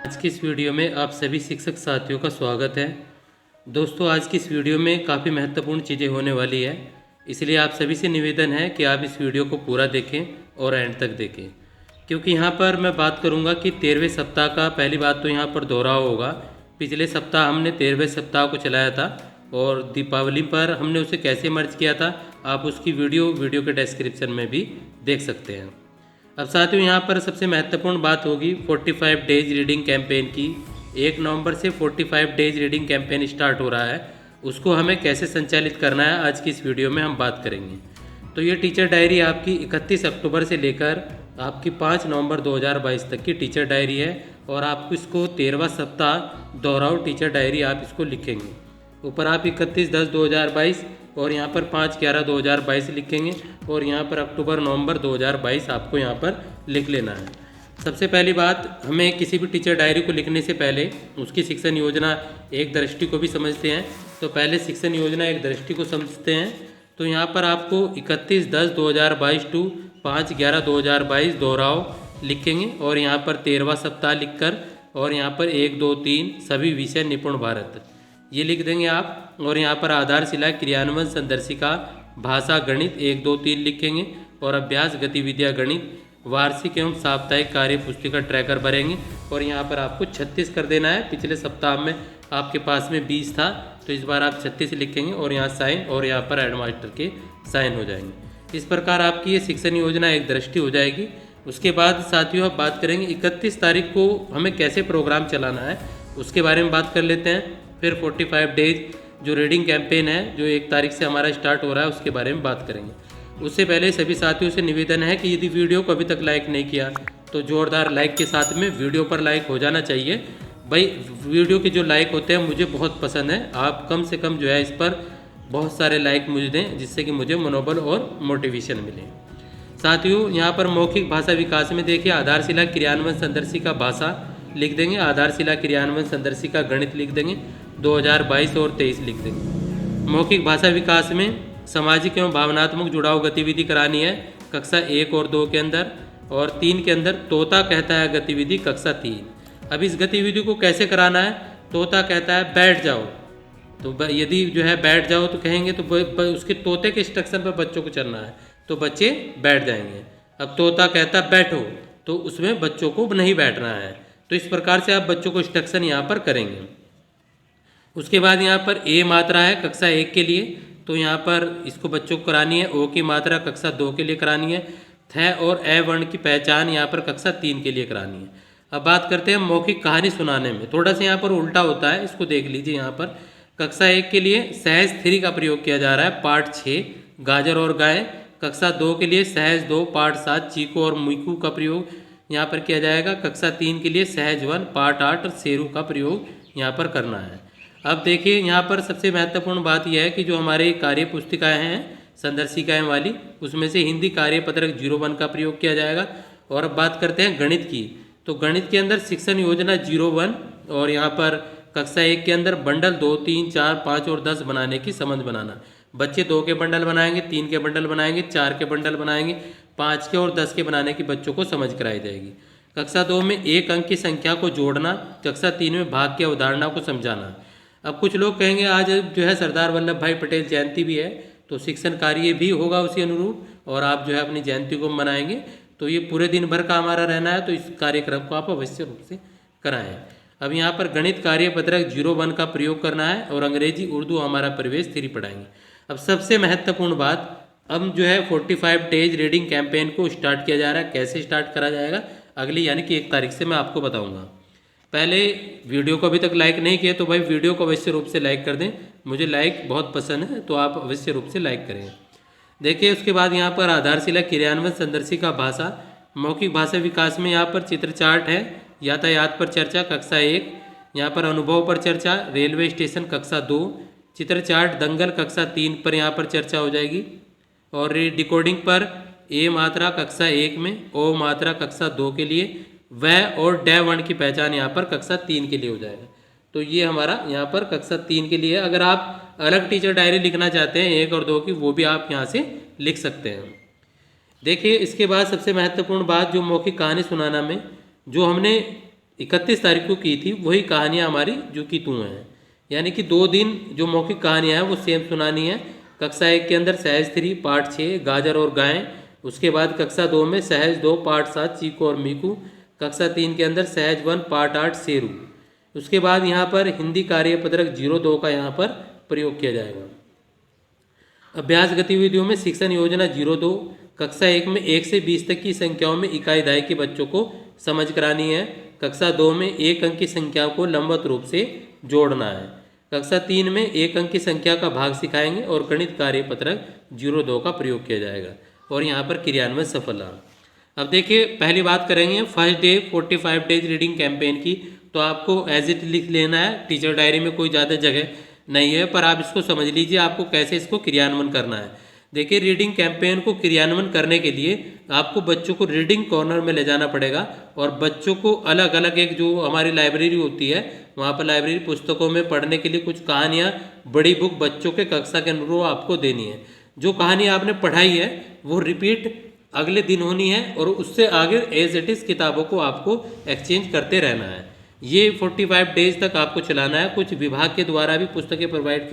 आज की इस वीडियो में आप सभी शिक्षक साथियों का स्वागत है। दोस्तों, आज की इस वीडियो में काफ़ी महत्वपूर्ण चीज़ें होने वाली है, इसलिए आप सभी से निवेदन है कि आप इस वीडियो को पूरा देखें और एंड तक देखें, क्योंकि यहाँ पर मैं बात करूँगा कि 13वें सप्ताह का पहली बात तो यहाँ पर दोहराव होगा। पिछले सप्ताह हमने 13वें सप्ताह को चलाया था और दीपावली पर हमने उसे कैसे मर्ज किया था, आप उसकी वीडियो के डिस्क्रिप्शन में भी देख सकते हैं। अब साथियों, यहाँ पर सबसे महत्वपूर्ण बात होगी 45 डेज रीडिंग कैंपेन की। 1 नवंबर से 45 डेज रीडिंग कैंपेन स्टार्ट हो रहा है, उसको हमें कैसे संचालित करना है आज की इस वीडियो में हम बात करेंगे। तो ये टीचर डायरी आपकी 31 अक्टूबर से लेकर आपकी 5 नवंबर 2022 तक की टीचर डायरी है और आपको इसको 13वां सप्ताह दोहराओ टीचर डायरी आप इसको लिखेंगे। ऊपर आप 31/10/2022 और यहाँ पर 5/11/2022 लिखेंगे और यहाँ पर अक्टूबर नवंबर 2022 आपको यहाँ पर लिख लेना है। सबसे पहली बात, हमें किसी भी टीचर डायरी को लिखने से पहले उसकी शिक्षण योजना एक दृष्टि को भी समझते हैं। तो पहले शिक्षण योजना एक दृष्टि को समझते हैं। तो यहाँ पर आपको 31/10/2022 टू 5/11/2022 दोहराओ लिखेंगे और यहाँ पर 13वां सप्ताह लिखकर और यहाँ पर 1 2 3 सभी विषय निपुण भारत ये लिख देंगे आप। और यहाँ पर आधारशिला क्रियान्वयन संदर्शिका भाषा गणित 1 2 3 लिखेंगे और अभ्यास गतिविधियाँ गणित वार्षिक एवं साप्ताहिक कार्य पुस्तिका ट्रैकर भरेंगे और यहाँ पर आपको 36 कर देना है। पिछले सप्ताह में आपके पास में 20 था, तो इस बार आप 36 लिखेंगे और यहाँ साइन और यहाँ पर हेडमास्टर के साइन हो जाएंगे। इस प्रकार आपकी ये शिक्षण योजना एक दृष्टि हो जाएगी। उसके बाद साथियों आप बात करेंगे 31 तारीख को हमें कैसे प्रोग्राम चलाना है, उसके बारे में बात कर लेते हैं। फिर 45 डेज जो रीडिंग कैंपेन है जो 1 तारीख से हमारा स्टार्ट हो रहा है उसके बारे में बात करेंगे। उससे पहले सभी साथियों से निवेदन है कि यदि वीडियो को अभी तक लाइक नहीं किया तो ज़ोरदार लाइक के साथ में वीडियो पर लाइक हो जाना चाहिए। भाई वीडियो के जो लाइक होते हैं मुझे बहुत पसंद है, आप कम से कम जो है इस पर बहुत सारे लाइक मुझे दें जिससे कि मुझे मनोबल और मोटिवेशन मिले। साथियों, यहाँ पर मौखिक भाषा विकास में देखिए आधारशिला क्रियान्वयन संदर्शिका भाषा लिख देंगे, आधारशिला क्रियान्वयन संदर्शिका गणित लिख देंगे, 2022 और 23 लिख देंगे। मौखिक भाषा विकास में सामाजिक एवं भावनात्मक जुड़ाव गतिविधि करानी है कक्षा 1 और 2 के अंदर, और 3 के अंदर तोता कहता है गतिविधि कक्षा 3। अब इस गतिविधि को कैसे कराना है, तोता कहता है बैठ जाओ, तो यदि जो है बैठ जाओ तो कहेंगे तो उसके तोते के इंस्ट्रक्शन पर बच्चों को चलना है तो बच्चे बैठ जाएंगे। अब तोता कहता है बैठो, तो उसमें बच्चों को नहीं बैठना है। तो इस प्रकार से आप बच्चों को इंस्ट्रक्शन यहाँ पर करेंगे। उसके बाद यहाँ पर ए मात्रा है कक्षा 1 के लिए, तो यहाँ पर इसको बच्चों को करानी है। ओ की मात्रा कक्षा 2 के लिए करानी है। थ और ए वर्ण की पहचान यहाँ पर कक्षा 3 के लिए करानी है। अब बात करते हैं मौखिक कहानी सुनाने में, थोड़ा सा यहाँ पर उल्टा होता है, इसको देख लीजिए। यहाँ पर कक्षा 1 के लिए सहज 3 का प्रयोग किया जा रहा है, पार्ट 6 गाजर और गाय। कक्षा 2 के लिए सहज 2 पार्ट 7 चीकू और मुईकू का प्रयोग यहाँ पर किया जाएगा। कक्षा 3 के लिए सहज 1 पार्ट 8 शेरू का प्रयोग यहाँ पर करना है। अब देखिए यहाँ पर सबसे महत्वपूर्ण बात यह है कि जो हमारे कार्य पुस्तिकाएँ हैं संदर्शिकाएँ वाली, उसमें से हिंदी कार्यपत्रक 01 का प्रयोग किया जाएगा। और अब बात करते हैं गणित की, तो गणित के अंदर शिक्षण योजना 01 और यहाँ पर कक्षा 1 के अंदर बंडल 2 3 4 5 और 10 बनाने की समझ बनाना। बच्चे 2 के बंडल बनाएंगे, 3 के बंडल बनाएंगे, 4 के बंडल बनाएंगे, 5 के और 10 के बनाने की बच्चों को समझ कराई जाएगी। कक्षा 2 में 1 अंक की संख्या को जोड़ना, कक्षा 3 में भाग की अवधारणा को समझाना। अब कुछ लोग कहेंगे आज जो है सरदार वल्लभ भाई पटेल जयंती भी है, तो शिक्षण कार्य भी होगा उसी अनुरूप और आप जो है अपनी जयंती को मनाएंगे, तो ये पूरे दिन भर का हमारा रहना है, तो इस कार्यक्रम को आप अवश्य रूप से कराएं। अब यहाँ पर गणित कार्यपत्रक 01 का प्रयोग करना है और अंग्रेजी उर्दू हमारा प्रवेश 3 पढ़ाएंगे। अब सबसे महत्वपूर्ण बात, अब जो है 45 डेज रीडिंग कैंपेन को स्टार्ट किया जा रहा है। कैसे स्टार्ट करा जाएगा, अगली यानी कि 1 तारीख से मैं आपको बताऊंगा। पहले वीडियो को अभी तक लाइक नहीं किया तो भाई वीडियो को अवश्य रूप से लाइक कर दें, मुझे लाइक बहुत पसंद है, तो आप अवश्य रूप से लाइक करें। देखिए उसके बाद यहाँ पर आधारशिला क्रियान्वयन संदर्शिका भाषा मौखिक भाषा विकास में यहाँ पर चित्र चार्ट है, यातायात पर चर्चा कक्षा 1, यहाँ पर अनुभव पर चर्चा रेलवे स्टेशन कक्षा 2, चित्र चार्ट दंगल कक्षा 3 पर यहाँ पर चर्चा हो जाएगी। और डिकोडिंग पर ए मात्रा कक्षा 1 में, ओ मात्रा कक्षा 2 के लिए, व और डे वर्ण की पहचान यहाँ पर कक्षा 3 के लिए हो जाएगा। तो ये हमारा यहाँ पर कक्षा 3 के लिए। अगर आप अलग टीचर डायरी लिखना चाहते हैं 1 और 2 की, वो भी आप यहाँ से लिख सकते हैं। देखिए इसके बाद सबसे महत्वपूर्ण बात जो मौखिक कहानी सुनाना में जो हमने 31 तारीख को की थी वही कहानियाँ हमारी जो की तू हैं, यानी कि 2 दिन जो मौखिक कहानियाँ हैं वो सेम सुनानी है। कक्षा 1 के अंदर सहज 3 पार्ट 6 गाजर और गायें, उसके बाद कक्षा 2 में सहज 2 पार्ट 7 चीकू और मीकू, कक्षा 3 के अंदर सहज 1 पार्ट 8 शेरू। उसके बाद यहाँ पर हिंदी कार्यपत्रक 02 का यहाँ पर प्रयोग किया जाएगा। अभ्यास गतिविधियों में शिक्षण योजना 02 कक्षा 1 में 1 से 20 तक की संख्याओं में इकाई दाई के बच्चों को समझ करानी है। कक्षा 2 में 1 अंक की संख्या को लंबवत रूप से जोड़ना है। कक्षा 3 में 1 अंक की संख्या का भाग सिखाएंगे और गणित कार्यपत्रक 02 का प्रयोग किया जाएगा और यहाँ पर क्रियान्वयन सफल रहा। अब देखिए पहली बात करेंगे first day 45 days reading campaign की, तो आपको एज इट लिख लेना है। टीचर डायरी में कोई ज़्यादा जगह नहीं है, पर आप इसको समझ लीजिए आपको कैसे इसको क्रियान्वयन करना है। देखिए रीडिंग कैंपेन को क्रियान्वयन करने के लिए आपको बच्चों को रीडिंग कॉर्नर में ले जाना पड़ेगा और बच्चों को अलग अलग एक जो हमारी लाइब्रेरी होती है वहाँ पर लाइब्रेरी पुस्तकों में पढ़ने के लिए कुछ कहानियाँ बड़ी बुक बच्चों के कक्षा के अनुरूप आपको देनी है। जो कहानी आपने पढ़ाई है वो रिपीट अगले दिन होनी है और उससे आगे एज इट इज़ किताबों को आपको एक्सचेंज करते रहना है। ये 45 डेज तक आपको चलाना है। कुछ विभाग के द्वारा भी पुस्तकें प्रोवाइड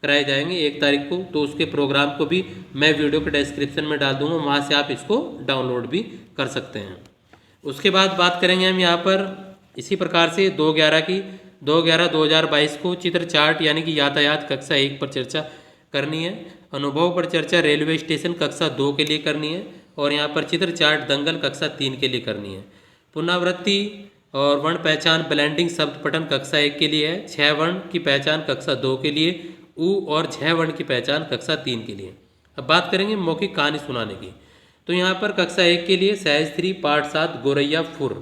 कराए जाएंगे 1 तारीख को, तो उसके प्रोग्राम को भी मैं वीडियो के डिस्क्रिप्शन में डाल दूंगा, वहाँ से आप इसको डाउनलोड भी कर सकते हैं। उसके बाद बात करेंगे हम यहाँ पर इसी प्रकार से 2/11 की 2/11/2022 को चित्र चार्ट यानी कि यातायात कक्षा 1 पर चर्चा करनी है। अनुभव पर चर्चा रेलवे स्टेशन कक्षा 2 के लिए करनी है और यहाँ पर चित्र चार्ट दंगल कक्षा 3 के लिए करनी है। पुनरावृत्ति और वर्ण पहचान ब्लेंडिंग शब्द पठन कक्षा 1 के लिए है। 6 वर्ण की पहचान कक्षा 2 के लिए, उ और 6 वर्ण की पहचान कक्षा 3 के लिए। अब बात करेंगे मौखिक कहानी सुनाने की, तो यहाँ पर कक्षा 1 के लिए सहज 3 पार्ट 7 गोरैया फुर,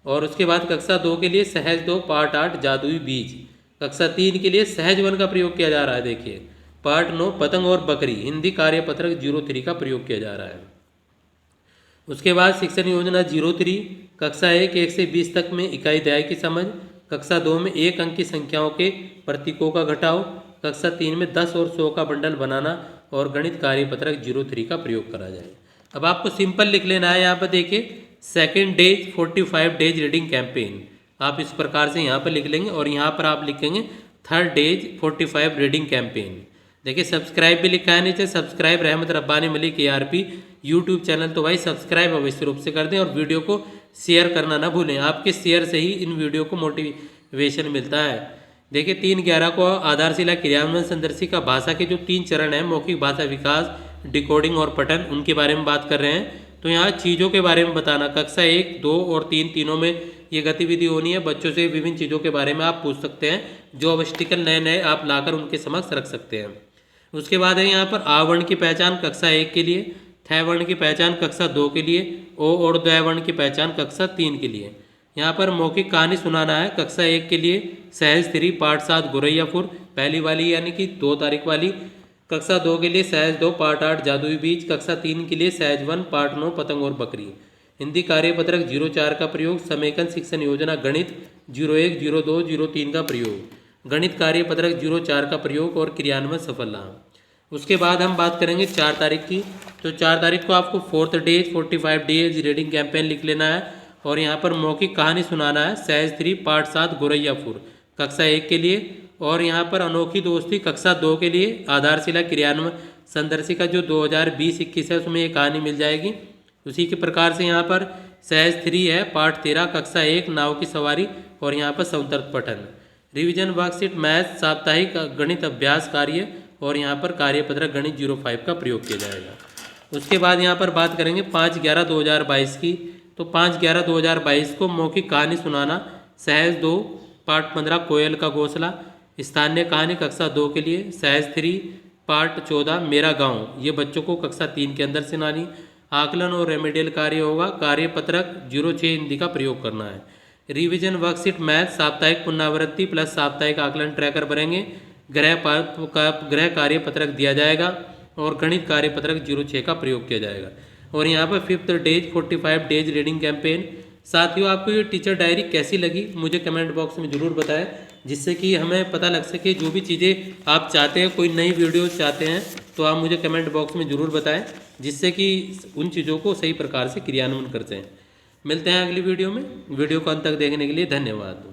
और उसके बाद कक्षा 2 के लिए सहज 2 पार्ट 8 जादुई बीज, कक्षा 3 के लिए सहज 1 का प्रयोग किया जा रहा है। देखिए पार्ट 9 पतंग और बकरी, हिंदी कार्यपत्रक 03 का प्रयोग किया जा रहा है। उसके बाद शिक्षण योजना 03 कक्षा 1 से 20 तक में इकाई अध्याय की समझ, कक्षा 2 में 1 अंक की संख्याओं के प्रतीकों का घटाव, कक्षा 3 में 10 और 100 का बंडल बनाना और गणित कार्यपत्रक 03 का प्रयोग करा जाए। अब आपको सिंपल लिख लेना है। यहाँ पर देखिए second days 45 days reading campaign, आप इस प्रकार से यहाँ पर लिख लेंगे और यहाँ पर आप लिखेंगे थर्ड डेज 45 रीडिंग कैंपेन। देखिए सब्सक्राइब भी लिखा है नीचे, सब्सक्राइब रहमत Rabbani Malik ARP YouTube channel, तो भाई सब्सक्राइब अवश्य रूप से कर दें और वीडियो को शेयर करना ना भूलें। आपके शेयर से ही इन वीडियो को मोटिवेशन मिलता है। देखिए 3/11 को आधारशिला क्रियान्वयन संदर्शिका भाषा के जो 3 चरण हैं मौखिक भाषा विकास, डिकोडिंग और पठन, उनके बारे में बात कर रहे हैं। तो यहाँ चीज़ों के बारे में बताना, कक्षा 1, 2 और 3 तीनों में ये गतिविधि होनी है। बच्चों से विभिन्न चीज़ों के बारे में आप पूछ सकते हैं, जो ऑब्स्टिकल नए नए आप लाकर उनके समक्ष रख सकते हैं। उसके बाद है यहाँ पर आ वर्ण की पहचान कक्षा 1 के लिए, थ वर्ण की पहचान कक्षा 2 के लिए, ओ और द वर्ण की पहचान कक्षा 3 के लिए। यहाँ पर मौखिक कहानी सुनाना है कक्षा 1 के लिए सहज 3 पार्ट 7 गोरैया फुर, पहली वाली यानी कि 2 तारीख वाली, कक्षा 2 के लिए सहज 2 पार्ट 8 जादुई बीज, कक्षा 3 के लिए सहज 1 पार्ट 9 पतंग और बकरी। हिंदी कार्यपत्रक 04 का प्रयोग, समेकन शिक्षण योजना गणित 01, 02, 03 का प्रयोग, गणित कार्यपत्रक 04 का प्रयोग और क्रियान्वयन सफल रहा। उसके बाद हम बात करेंगे 4 तारीख की, तो 4 तारीख को आपको fourth days 45 days reading campaign लिख लेना है और यहाँ पर मौखिक कहानी सुनाना है सहज 3 पार्ट 7 गोरैया फुर, कक्षा 1 के लिए, और यहाँ पर अनोखी दोस्ती कक्षा 2 के लिए आधारशिला क्रियान्वयन संदर्शिका जो 2020-21 है उसमें ये कहानी मिल जाएगी। उसी के प्रकार से यहाँ पर सहज 3 है पार्ट 13 कक्षा 1 नाव की सवारी, और यहाँ पर संतर्क पठन, रिवीजन वर्कशीट मैथ साप्ताहिक गणित अभ्यास कार्य, और यहाँ पर कार्यपत्रक गणित 05 का प्रयोग किया जाएगा। उसके बाद यहाँ पर बात करेंगे 5/11/2022 की, तो 5/11/2022 को मौखिक कहानी सुनाना सहज 2 पार्ट 15 कोयल का घोंसला, स्थानीय कहानी कक्षा 2 के लिए सहज 3 पार्ट 14 मेरा गांव, ये बच्चों को कक्षा 3 के अंदर सुनानी। आकलन और रेमेडियल कार्य होगा, कार्यपत्रक 06 हिंदी का प्रयोग करना है। रिवीजन वर्कशीट मैथ साप्ताहिक पुनरावृत्ति प्लस साप्ताहिक आकलन ट्रैकर भरेंगे, गृह कार्य पत्रक दिया जाएगा और गणित कार्य पत्रक 06 का प्रयोग किया जाएगा। और यहाँ पर 5th days 45 days reading campaign. साथियों आपको ये टीचर डायरी कैसी लगी मुझे कमेंट बॉक्स में ज़रूर बताएं, जिससे कि हमें पता लग सके जो भी चीज़ें आप चाहते हैं, कोई नई वीडियो चाहते हैं तो आप मुझे कमेंट बॉक्स में ज़रूर बताएं, जिससे कि उन चीज़ों को सही प्रकार से क्रियान्वयन करते हैं। मिलते हैं अगली वीडियो में। वीडियो को अंत तक देखने के लिए धन्यवाद।